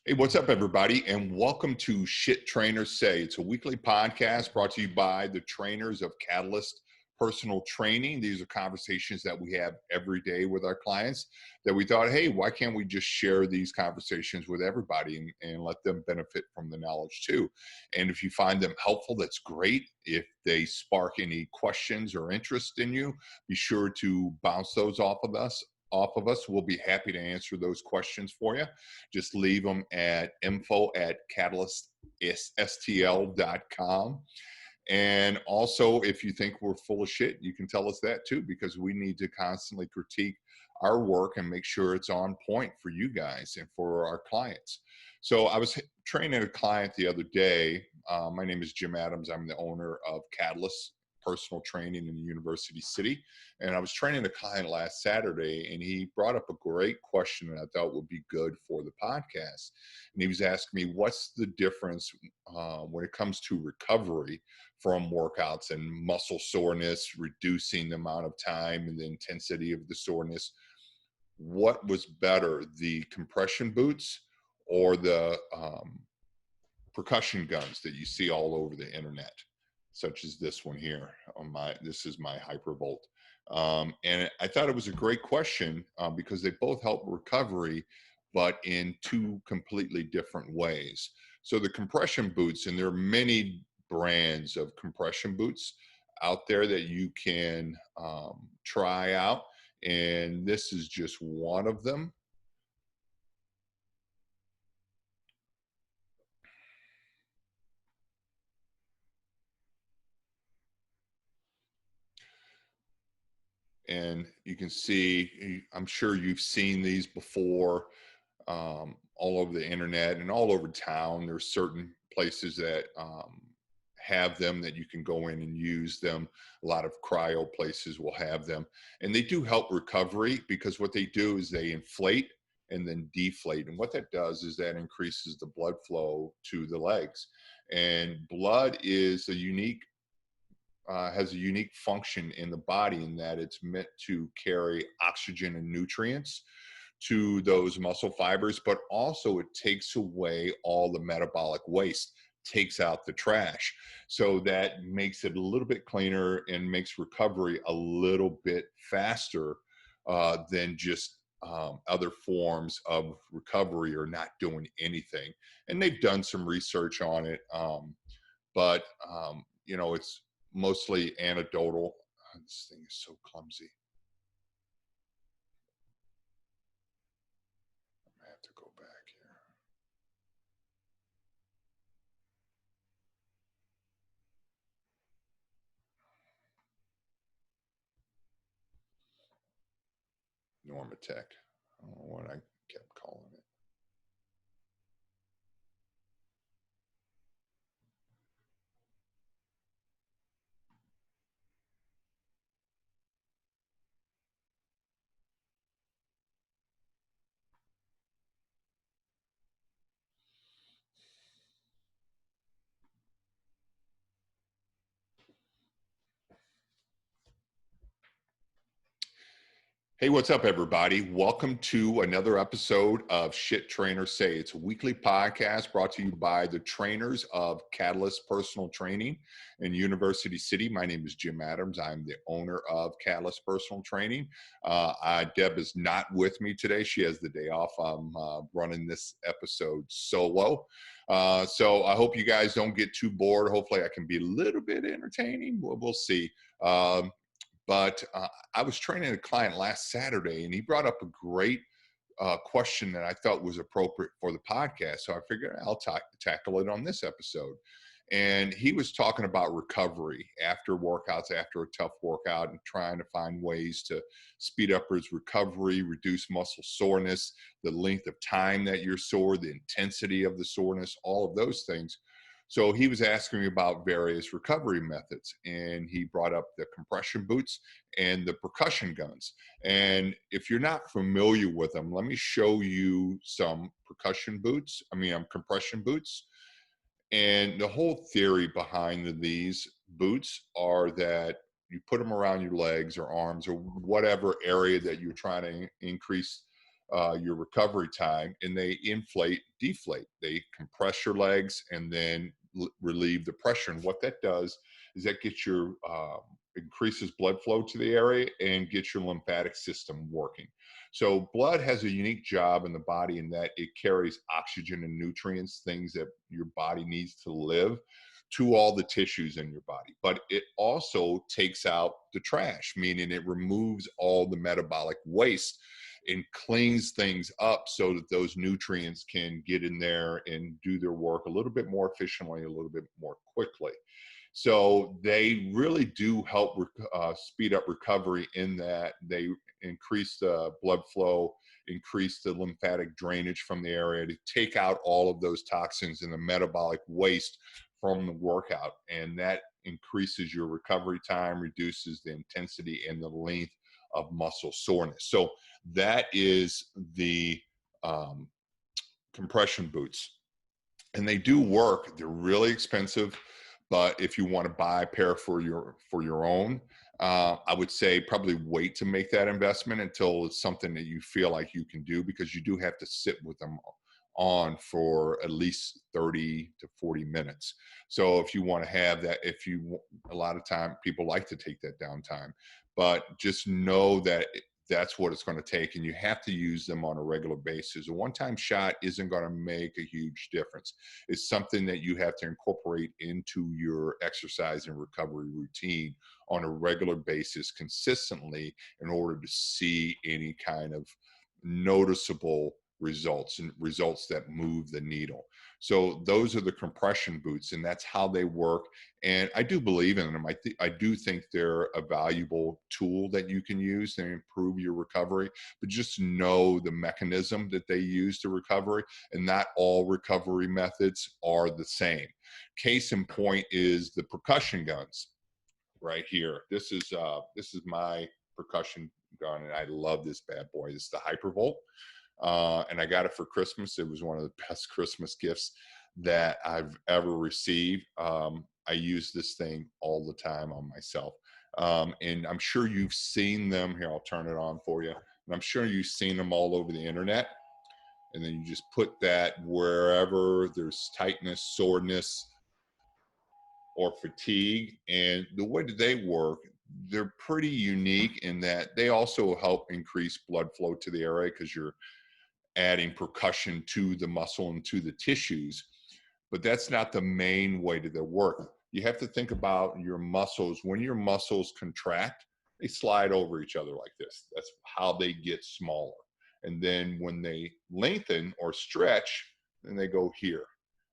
Hey, what's up, everybody? And welcome to Shit Trainers Say. It's a weekly podcast brought to you by the trainers of Catalyst Personal Training. These are conversations that we have every day with our clients that we thought, hey, why can't we just share these conversations with everybody and let them benefit from the knowledge too? And if you find them helpful, that's great. If they spark any questions or interest in you, be sure to bounce those off of us. We'll be happy to answer those questions for you. Just leave them at info@catalyststl.com. And also, if you think we're full of shit, you can tell us that too, because we need to constantly critique our work and make sure it's on point for you guys and for our clients. So I was training a client the other day. My name is Jim Adams. I'm the owner of Catalyst Personal Training in University City. And I was training a client last Saturday, and he brought up a great question that I thought would be good for the podcast. And he was asking me, what's the difference when it comes to recovery from workouts and muscle soreness, reducing the amount of time and the intensity of the soreness? What was better, the compression boots or the percussion guns that you see all over the internet, such as this one here this is my Hypervolt. And I thought it was a great question because they both help recovery, but in two completely different ways. So the compression boots, and there are many brands of compression boots out there that you can try out. And this is just one of them. And you can see, I'm sure you've seen these before all over the internet and all over town. There's certain places that have them that you can go in and use them. A lot of cryo places will have them. And they do help recovery because what they do is they inflate and then deflate. And what that does is that increases the blood flow to the legs. And blood is has a unique function in the body in that it's meant to carry oxygen and nutrients to those muscle fibers, but also it takes away all the metabolic waste, takes out the trash. So that makes it a little bit cleaner and makes recovery a little bit faster than just other forms of recovery or not doing anything. And they've done some research on it, but it's mostly anecdotal. This thing is so clumsy. I have to go back here. Normatec. I don't know what I kept calling it. Hey, what's up, everybody? Welcome to another episode of Shit Trainers Say. It's a weekly podcast brought to you by the trainers of Catalyst Personal Training in University City. My name is Jim Adams. I'm the owner of Catalyst Personal Training. Deb is not with me today. She has the day off. I'm running this episode solo. So I hope you guys don't get too bored. Hopefully I can be a little bit entertaining. We'll see. But I was training a client last Saturday, and he brought up a great question that I thought was appropriate for the podcast. So I figured I'll tackle it on this episode. And he was talking about recovery after workouts, after a tough workout, and trying to find ways to speed up his recovery, reduce muscle soreness, the length of time that you're sore, the intensity of the soreness, all of those things. So he was asking me about various recovery methods, and he brought up the compression boots and the percussion guns. And if you're not familiar with them, let me show you some compression boots. And the whole theory behind these boots are that you put them around your legs or arms or whatever area that you're trying to increase your recovery time, and they inflate, deflate. They compress your legs and then relieve the pressure. And what that does is that gets your increases blood flow to the area and gets your lymphatic system working. So blood has a unique job in the body in that it carries oxygen and nutrients, things that your body needs to live, to all the tissues in your body. But it also takes out the trash, meaning it removes all the metabolic waste and cleans things up so that those nutrients can get in there and do their work a little bit more efficiently, a little bit more quickly. So they really do help speed up recovery in that they increase the blood flow, increase the lymphatic drainage from the area to take out all of those toxins and the metabolic waste from the workout. And that increases your recovery time, reduces the intensity and the length of muscle soreness. So that is the compression boots. And they do work. They're really expensive, but if you want to buy a pair for your own, I would say probably wait to make that investment until it's something that you feel like you can do, because you do have to sit with them on for at least 30 to 40 minutes. So if you want to have that, a lot of time people like to take that downtime, but just know that that's what it's going to take, and you have to use them on a regular basis. A one-time shot isn't going to make a huge difference. It's something that you have to incorporate into your exercise and recovery routine on a regular basis consistently in order to see any kind of noticeable results, and results that move the needle. So those are the compression boots, and that's how they work. And I do believe in them. I do think they're a valuable tool that you can use to improve your recovery, but just know the mechanism that they use to recovery, and not all recovery methods are the same. Case in point is the percussion guns right here. This is my percussion gun, and I love this bad boy. It's the Hypervolt. And I got it for Christmas. It was one of the best Christmas gifts that I've ever received. I use this thing all the time on myself. And I'm sure you've seen them. Here, I'll turn it on for you. And I'm sure you've seen them all over the internet. And then you just put that wherever there's tightness, soreness, or fatigue. And the way that they work, they're pretty unique in that they also help increase blood flow to the area, because you're adding percussion to the muscle and to the tissues. But that's not the main way that they work. You have to think about your muscles. When your muscles contract, they slide over each other like this. That's how they get smaller. And then when they lengthen or stretch, then they go here.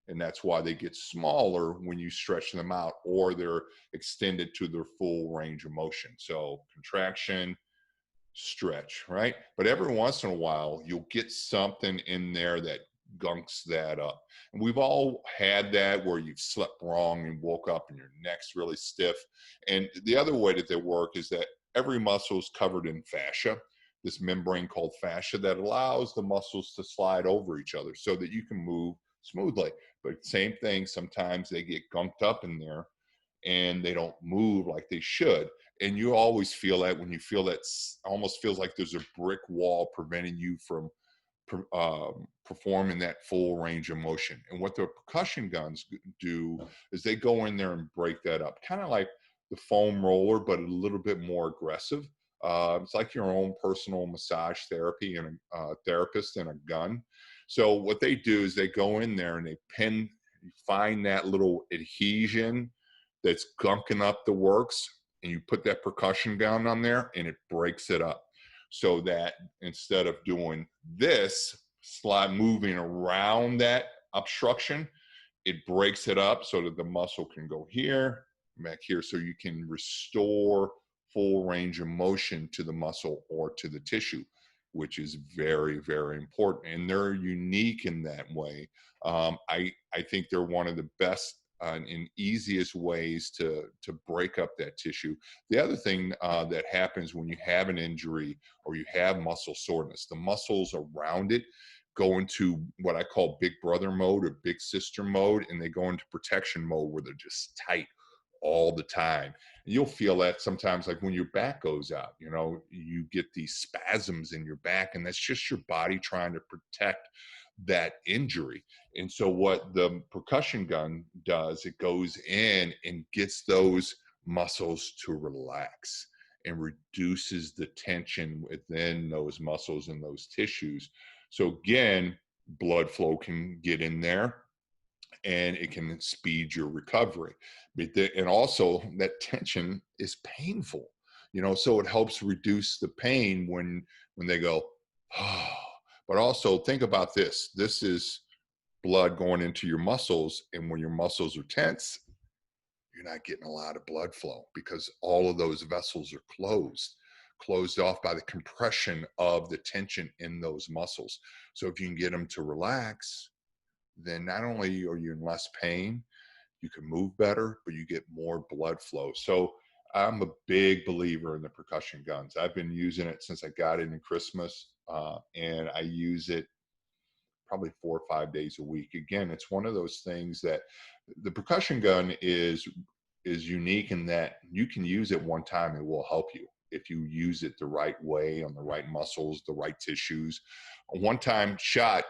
And that's why they get smaller when you stretch them out, or they're extended to their full range of motion. So contraction, stretch, right? But every once in a while, you'll get something in there that gunks that up. And we've all had that, where you've slept wrong and woke up and your neck's really stiff. And the other way that they work is that every muscle is covered in fascia, this membrane called fascia that allows the muscles to slide over each other so that you can move smoothly. But same thing, sometimes they get gunked up in there and they don't move like they should. And you always feel that when you feel that, almost feels like there's a brick wall preventing you from performing that full range of motion. And what the percussion guns do is they go in there and break that up, kind of like the foam roller, but a little bit more aggressive. It's like your own personal massage therapy and a therapist and a gun. So what they do is they go in there and they find that little adhesion that's gunking up the works, and you put that percussion gun on there and it breaks it up, so that instead of doing this slide moving around that obstruction, it breaks it up so that the muscle can go here, back here, so you can restore full range of motion to the muscle or to the tissue, which is very, very important. And they're unique in that way. I think they're one of the best and easiest ways to break up that tissue. The other thing that happens when you have an injury or you have muscle soreness, the muscles around it go into what I call big brother mode or big sister mode, and they go into protection mode where they're just tight all the time. And you'll feel that sometimes, like when your back goes out, you know, you get these spasms in your back, and that's just your body trying to protect that injury. And so what the percussion gun does, it goes in and gets those muscles to relax and reduces the tension within those muscles and those tissues. So again, blood flow can get in there and it can speed your recovery. And also that tension is painful, you know, so it helps reduce the pain when they go, oh. But also think about this. This is blood going into your muscles, and when your muscles are tense, you're not getting a lot of blood flow because all of those vessels are closed off by the compression of the tension in those muscles. So if you can get them to relax, then not only are you in less pain, you can move better, but you get more blood flow. So I'm a big believer in the percussion guns. I've been using it since I got it in Christmas, and I use it probably 4 or 5 days a week. Again, it's one of those things that the percussion gun is unique in that you can use it one time. It will help you if you use it the right way on the right muscles, the right tissues. A one-time shot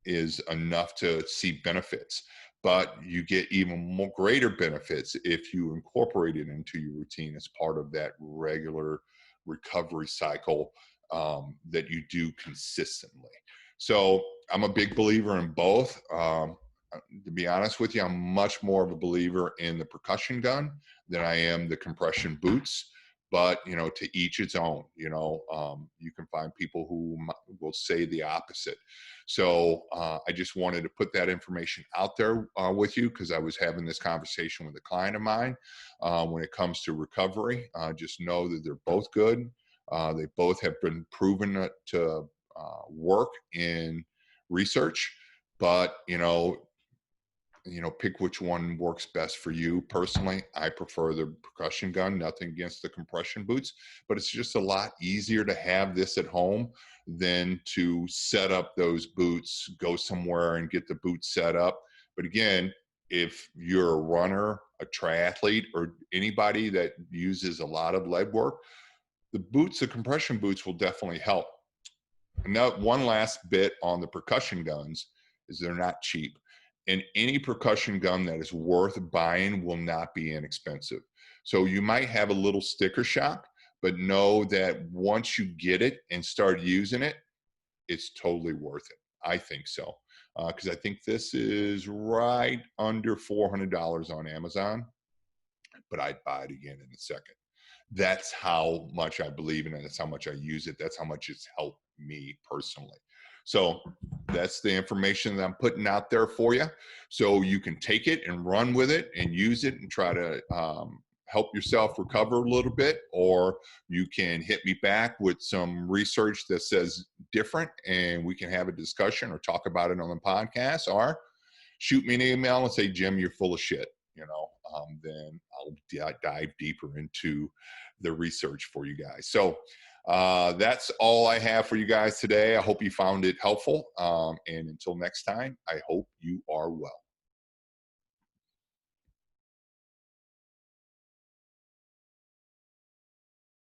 is enough to see benefits, but you get even more greater benefits if you incorporate it into your routine as part of that regular recovery cycle that you do consistently. So I'm a big believer in both. To be honest with you, I'm much more of a believer in the percussion gun than I am the compression boots. But, you know, to each its own. You know, you can find people who will say the opposite. So I just wanted to put that information out there with you, because I was having this conversation with a client of mine. When it comes to recovery, just know that they're both good. They both have been proven to work in research, but pick which one works best for you. Personally, I prefer the percussion gun. Nothing against the compression boots, but it's just a lot easier to have this at home than to set up those boots, go somewhere and get the boots set up. But again, if you're a runner, a triathlete, or anybody that uses a lot of leg work, the compression boots will definitely help. Now, one last bit on the percussion guns is they're not cheap. And any percussion gun that is worth buying will not be inexpensive. So you might have a little sticker shock, but know that once you get it and start using it, it's totally worth it. I think so. Because I think this is right under $400 on Amazon, but I'd buy it again in a second. That's how much I believe in it. That's how much I use it. That's how much it's helped me personally. So that's the information that I'm putting out there for you. So you can take it and run with it and use it and try to help yourself recover a little bit, or you can hit me back with some research that says different, and we can have a discussion or talk about it on the podcast, or shoot me an email and say, Jim, you're full of shit. Then I'll dive deeper into the research for you guys. So that's all I have for you guys today. I hope you found it helpful. And until next time, I hope you are well.